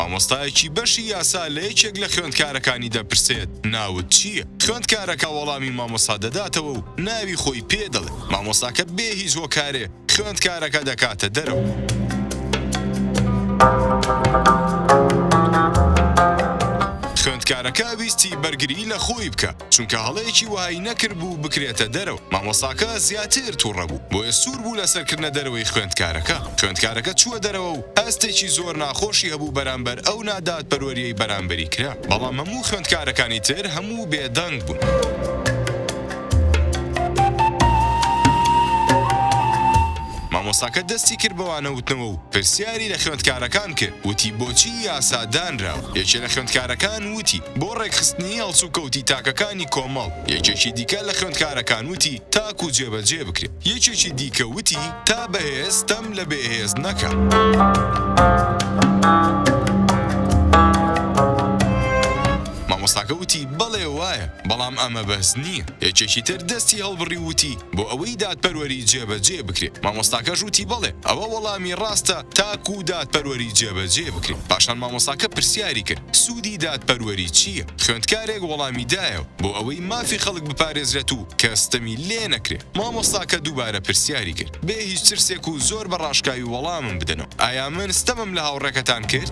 مامۆستایەکی بەشی یاسا لە یەکێک لە خوێندکارەکانی دەپرسێت ناوت چییە؟ خوێندکارەکە وەڵامی مامۆستا دەداتەوە و ناوی خۆی پێ دەڵێت. مامۆستاکە بێ هیچ هۆکارێ خوێندکارەکە دەکاتە دەرەوە. خوێندکارەکە ویستی بەرگری لە خۆی بکە چونکە هەڵەیەکی وای نەکرد بوو بکرێتە دەرەوە. مامۆستاکە زیاتر تووڕە بوو بۆیە سوور بوو لەسەرکردنە دەرەوەی خوێندکارەکە چووە دەرەوە و هەستێکی زۆر ناخۆشی هەبوو بەرامبەر ئەو نادادپەروەریەی بەرامبەری کرا. بەڵام هەموو خوێندکارەکانی تر هەموو بێدەنگ بوون. مامۆستاکە دەستی کرد بەوانەوتنەوە و پرسیاری لە خوێندکارەکان کرد وتی بۆچی یاسا دانراوە. یەکێ لە خوێندکارەکان وتی بۆ ڕێکخستنی هەڵسوکەوتی تاکەکانی کۆمەڵ. یەکێکی دیکە لە خوێندکارەکان وتی تاک و جێبەجێ بکرێت. یەکێکی دیکە وتی تا بەهێز تەم لە بێهێز نەکە. مامۆستاکە وتی بەڵێ وایە بەڵام ئەمە بەس نییە. یەکێکی تر دەستی هەڵبڕی وتی بۆ ئەوەی دادپەروەری جێبەجێ بکرێت. مامۆستاکەش وتی بەڵێ ئەوە وەڵامی ڕاستە تاکو و دادپەروەری جێبەجێ بکرێت. پاشان مامۆستاکە پرسیاری کرد سوودی دادپەروەری چییە؟ خوێندکارێک وەڵامی دایەوە بۆ ئەوەی مافی خەڵک بپارێزرێت و کەستەمی لێ نەکرێت. مامۆستاکە دووبارە پرسیاری کرد بێ هیچ ترسێک و زۆر بەڕاشکاوی وەڵامم بدەنەوە. ئایا من ستەمم لە هاوڕێکەتان کرد؟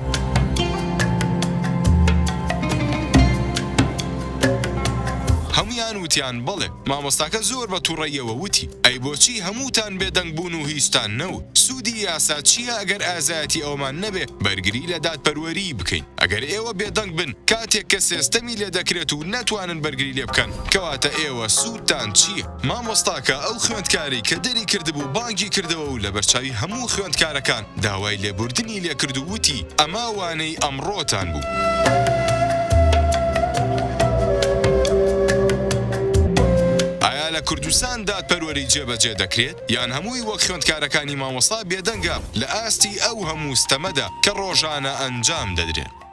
هەمویان وتیان بەڵێ. مامۆستاکە زۆر بە تووڕەیەوە وتی ئەی بۆچی هەمووتان بێدەنگ بوون و هیچتان نەوت؟ سوودی یاسا چییە ئەگەر ئازایەتی ئەومان نەبێ بەرگری لە دادپەروەری بکەین؟ ئەگەر ئێوە بێدەنگ بن کاتێک کە سێستەمی لێ دەکرێت و نەتوانن بەرگری لێ بکەن کەواتە ئێوە سوودتان چییە؟ مامۆستاکە ئەو خوێندکاری کە دەری کردبوو بانگی کردەوە و لە بەرچاوی هەموو خوێندکارەکان داوای لێبوردنی لێ کرد و وتی ئەما وانەی ئەمڕۆتان بوو. لە کوردستان دادپەروەری جێبەجێ دەکرێت یان هەمووی وەک خوێندکارەکانی مامۆستا بێدەنگە لە ئاستی ئەو هەموو ستەمەدا کە ڕۆژانە ئەنجام دەدرێت؟